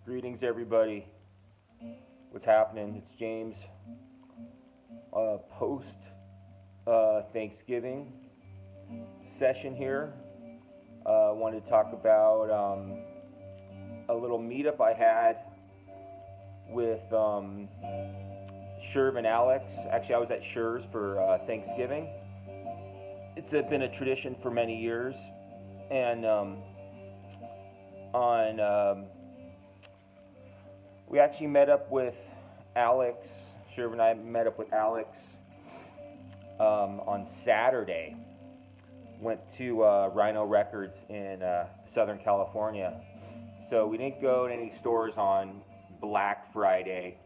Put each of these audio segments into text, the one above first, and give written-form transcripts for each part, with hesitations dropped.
Greetings, everybody. What's happening? It's James. Post Thanksgiving session here. Wanted to talk about a little meetup I had with Sherv and Alex. Actually, I was at Sherv's for Thanksgiving. It's been a tradition for many years, and we actually met up with Alex. Sherv and I met up with Alex on Saturday. Went to Rhino Records in Southern California. So we didn't go to any stores on Black Friday.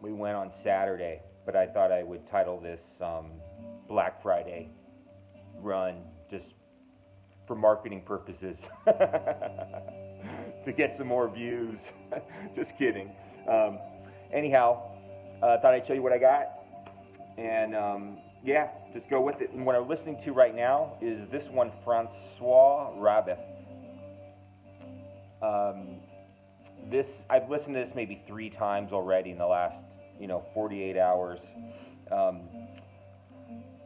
We went on Saturday, but I thought I would title this Black Friday run just for marketing purposes to get some more views. Just kidding. Anyhow, thought I'd show you what I got, and yeah, just go with it. And what I'm listening to right now is this one, Francois Rabif. This I've listened to this maybe 3 times already in the last 48 hours.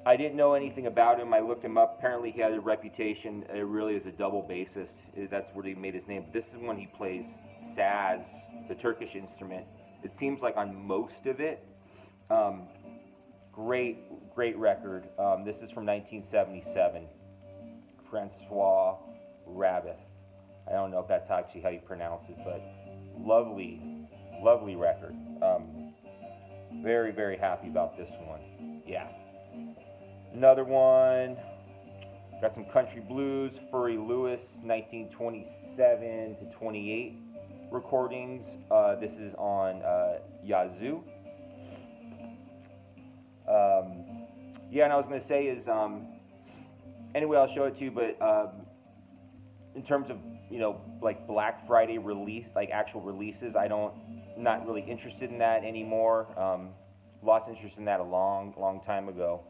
I didn't know anything about him. I looked him up. Apparently, he has a reputation really as a double bassist. That's where he made his name. But this is when he plays saz, the Turkish instrument. It seems like on most of it. Great record. This is from 1977. Francois Rabif. I don't know if that's actually how you pronounce it, but lovely record. Very happy about this one. Yeah. Another one, got some country blues, Furry Lewis, 1927 to 28 recordings. This is on Yazoo. Yeah, and I was going to say is, anyway, I'll show it to you, but in terms of, like Black Friday release, like actual releases, not really interested in that anymore. Lost interest in that a long time ago.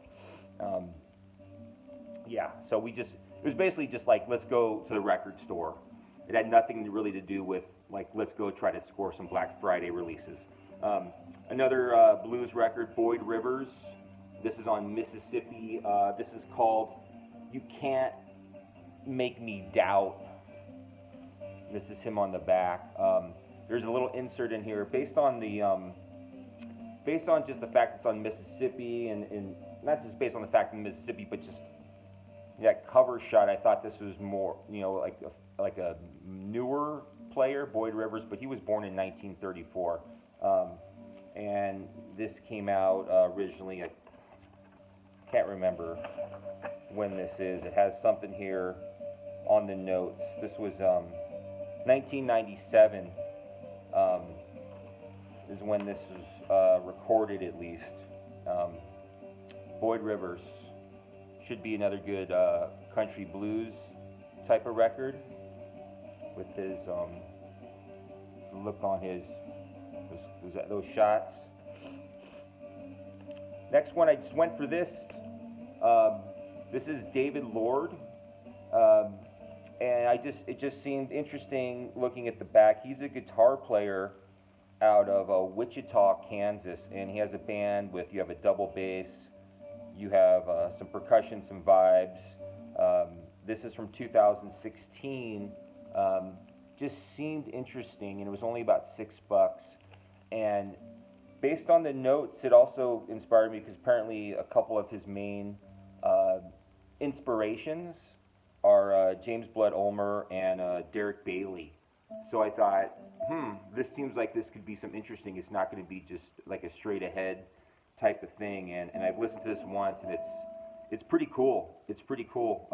Yeah, so it was basically just like, let's go to the record store. It had nothing really to do with, like, let's go try to score some Black Friday releases. Another blues record, Boyd Rivers. This is on Mississippi. This is called You Can't Make Me Doubt. This is him on the back. There's a little insert in here based on just the fact it's on Mississippi, and not just based on the fact in Mississippi, but just that cover shot. I thought this was more, like a newer player, Boyd Rivers, but he was born in 1934, and this came out originally. I can't remember when this is. It has something here on the notes. This was 1997 is when this was recorded, at least. Boyd Rivers should be another good country blues type of record with his look on those shots. Next one, I just went for this. This is David Lord, and it just seemed interesting looking at the back. He's a guitar player out of Wichita, Kansas, and he has a band you have a double bass, you have some percussion, some vibes. This is from 2016. Just seemed interesting, and it was only about $6. And based on the notes, it also inspired me because apparently a couple of his main inspirations are James Blood Ulmer and Derek Bailey. So I thought, this seems like this could be some interesting. It's not going to be just like a straight ahead type of thing. And I've listened to this once, and it's pretty cool. It's pretty cool.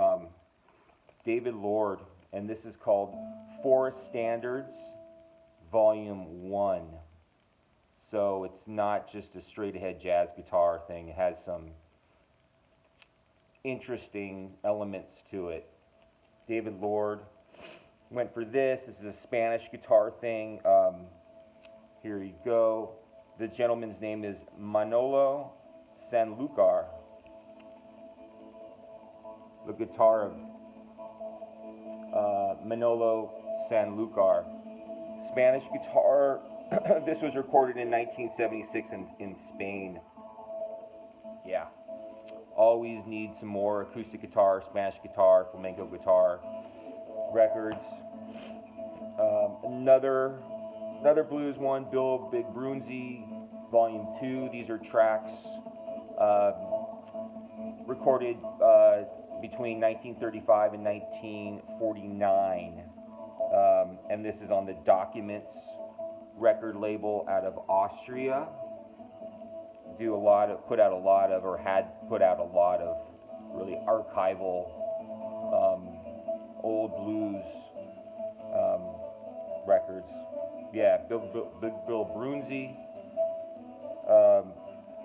David Lord, and this is called Forest Standards, Volume 1. So it's not just a straight ahead jazz guitar thing. It has some interesting elements to it. David Lord went for this. This is a Spanish guitar thing. Here you go. The gentleman's name is Manolo Sanlúcar. The guitar of Manolo Sanlúcar. Spanish guitar. This was recorded in 1976 in Spain. Yeah. Always need some more acoustic guitar, Spanish guitar, flamenco guitar records. Another blues one, Bill Big Brunzi, Volume 2. These are tracks recorded between 1935 and 1949. And this is on the Documents record label out of Austria. Put out a lot of really archival old blues records. Yeah, Big Bill Brunzi.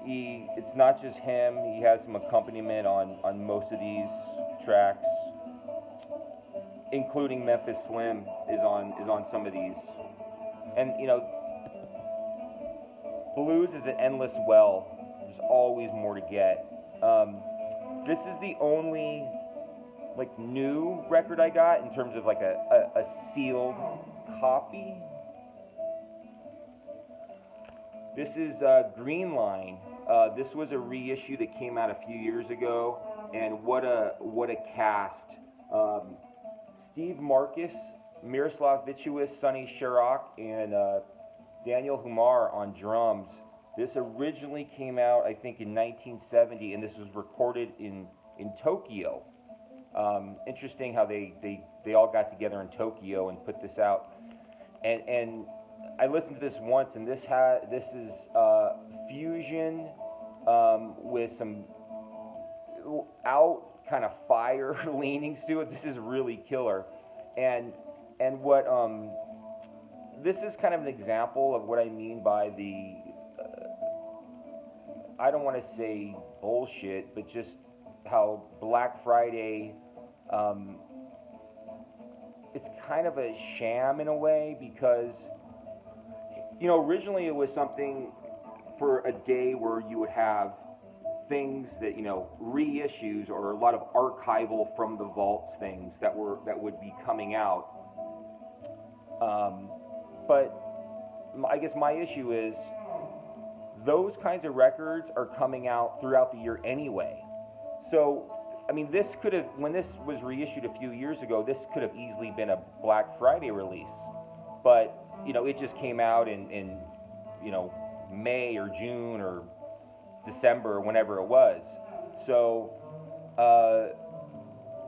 It's not just him. He has some accompaniment on most of these tracks, including Memphis Slim is on some of these. And blues is an endless well. There's always more to get. This is the only new record I got in terms of a sealed copy. This is Green Line. This was a reissue that came out a few years ago, and what a cast. Steve Marcus, Miroslav Vitouis, Sonny Sharrock, and Daniel Humar on drums. This originally came out, I think, in 1970, and this was recorded in Tokyo. Interesting how they all got together in Tokyo and put this out. And I listened to this once, and this is fusion with some out kind of fire leanings to it. This is really killer. And what this is kind of an example of what I mean by the I don't want to say bullshit, but just how Black Friday it's kind of a sham in a way, because originally it was something for a day where you would have things that reissues or a lot of archival from the vaults things that would be coming out. But I guess my issue is those kinds of records are coming out throughout the year anyway. So I mean, this could have, when this was reissued a few years ago, this could have easily been a Black Friday release. But it just came out in May or June or December, whenever it was. So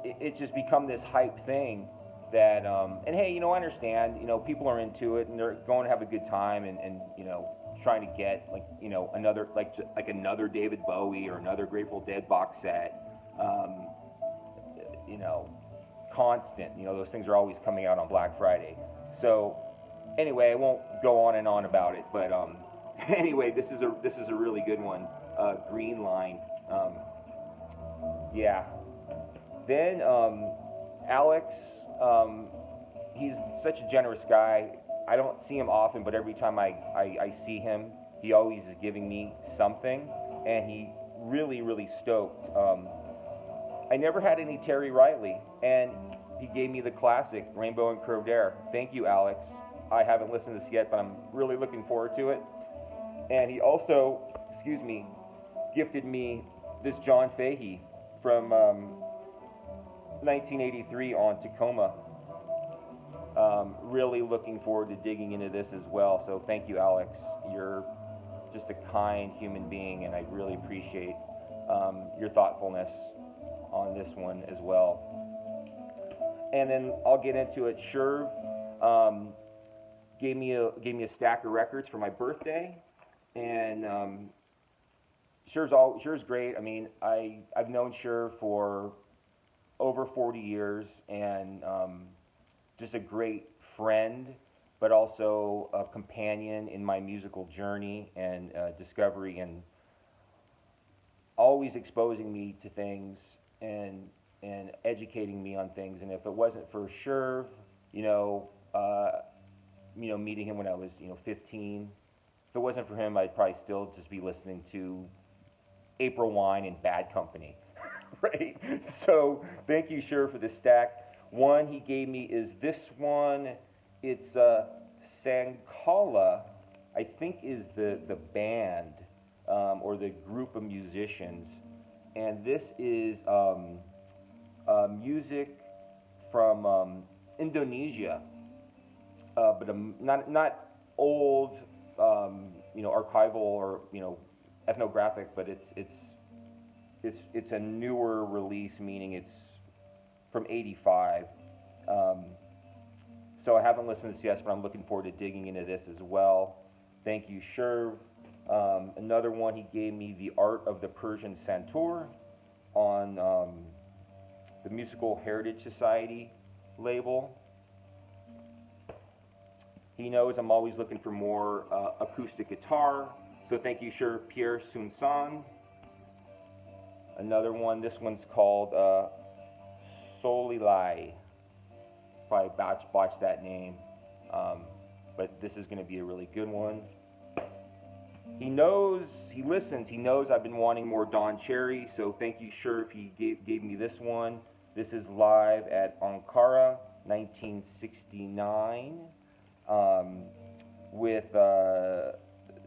it's just become this hype thing that, and hey, I understand, people are into it and they're going to have a good time and trying to get another another David Bowie or another Grateful Dead box set. Constant. Those things are always coming out on Black Friday. So anyway, I won't go on and on about it, but anyway, this is a really good one. Green Line. Yeah. Then Alex, he's such a generous guy. I don't see him often, but every time I see him, he always is giving me something, and he really stoked. I never had any Terry Riley, and he gave me the classic Rainbow and Curved Air. Thank you, Alex. I haven't listened to this yet, but I'm really looking forward to it. And he also, gifted me this John Fahey from 1983 on Tacoma. Really looking forward to digging into this as well. So thank you, Alex. You're just a kind human being, and I really appreciate your thoughtfulness on this one as well. And then I'll get into it. Sherv gave me a stack of records for my birthday, and Sherv's great. I mean, I've known Sherv for over 40 years, and just a great friend, but also a companion in my musical journey and discovery, and always exposing me to things and educating me on things. And if it wasn't for Sherv, meeting him when I was 15, if it wasn't for him, I'd probably still just be listening to April Wine and Bad Company. Right? So thank you, Sherv, for this stack. One he gave me is this one. It's Sankala, I think, is the band or the group of musicians, and this is music from Indonesia, but not old, archival or ethnographic, but it's a newer release, meaning it's from '85. So I haven't listened to this yet, but I'm looking forward to digging into this as well. Thank you, Sherv. Another one, he gave me The Art of the Persian Santur on the Musical Heritage Society label. He knows I'm always looking for more acoustic guitar, so thank you, Sherv Pierre Sunsan. Another one, this one's called Solilai. Probably botched that name, but this is going to be a really good one. He knows, he listens, he knows I've been wanting more Don Cherry, so thank you, Sherv. He gave me this one. This is live at Ankara, 1969, with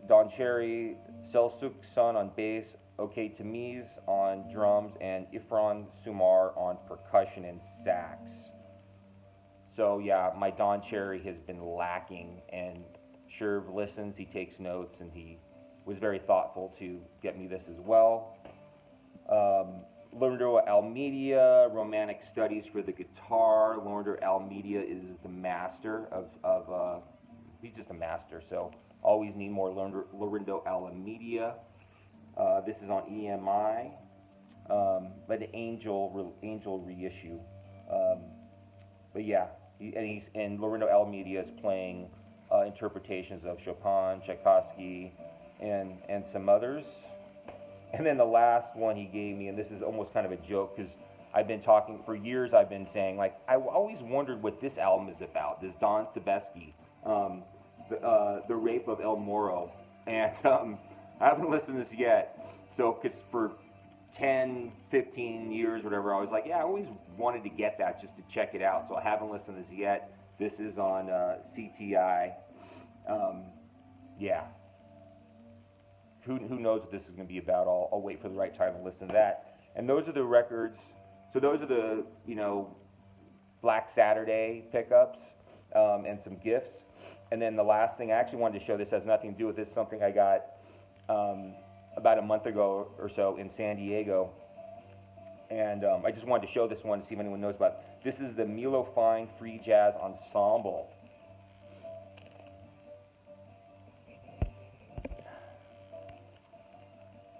Don Cherry, Selçuk Sun on bass, Okay Temiz on drums, and Ifran Sumar on percussion and sax. So yeah, my Don Cherry has been lacking, and Sherv listens, he takes notes, and he was very thoughtful to get me this as well. Leonardo Almeida, Romantic Studies for the Guitar. Leonardo Almeida is the master of he's just a master, so always need more Leonardo Almeida. This is on EMI, by the Angel reissue. But yeah, and Leonardo Almeida is playing interpretations of Chopin, Tchaikovsky, and some others. And then the last one he gave me, and this is almost kind of a joke, because I've been talking for years. I've been saying, like, I always wondered what this album is about. This Don Sebesky, the Rape of El Moro, and I haven't listened to this yet. So, because for 10, 15 years, whatever, I was like, yeah, I always wanted to get that just to check it out. So I haven't listened to this yet. This is on CTI. Yeah. Who knows what this is going to be about? I'll wait for the right time to listen to that. And those are the records. So those are the, Black Saturday pickups and some gifts. And then the last thing, I actually wanted to show, this has nothing to do with this, something I got about a month ago or so in San Diego. And I just wanted to show this one to see if anyone knows about it. This is the Milo Fine Free Jazz Ensemble.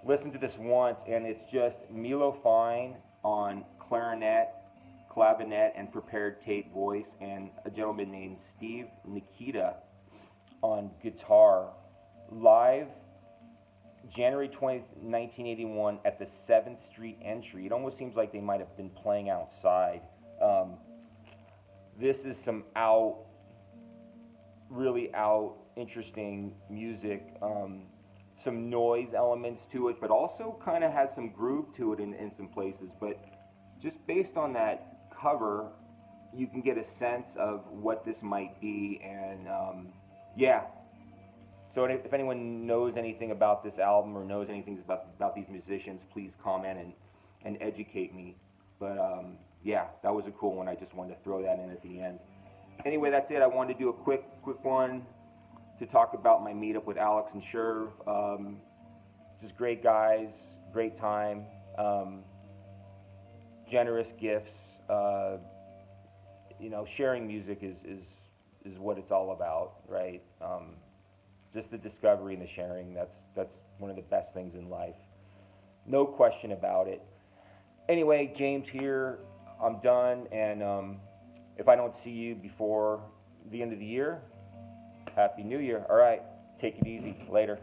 Listen to this once, and it's just Milo Fine on clarinet, clavinet, and prepared tape voice, and a gentleman named Steve Nikita on guitar. Live January 20th, 1981 at the 7th Street Entry. It almost seems like they might have been playing outside. This is some really interesting music. Some noise elements to it, but also kind of has some groove to it in some places. But just based on that cover, you can get a sense of what this might be, and yeah. So if anyone knows anything about this album or knows anything about these musicians, please comment and educate me. But yeah, that was a cool one. I just wanted to throw that in at the end. Anyway, that's it. I wanted to do a quick one to talk about my meetup with Alex and Sherv. Just great guys, great time, generous gifts. Sharing music is what it's all about, right? Just the discovery and the sharing. That's one of the best things in life. No question about it. Anyway, James here. I'm done, and if I don't see you before the end of the year, Happy New Year. All right, take it easy. Later.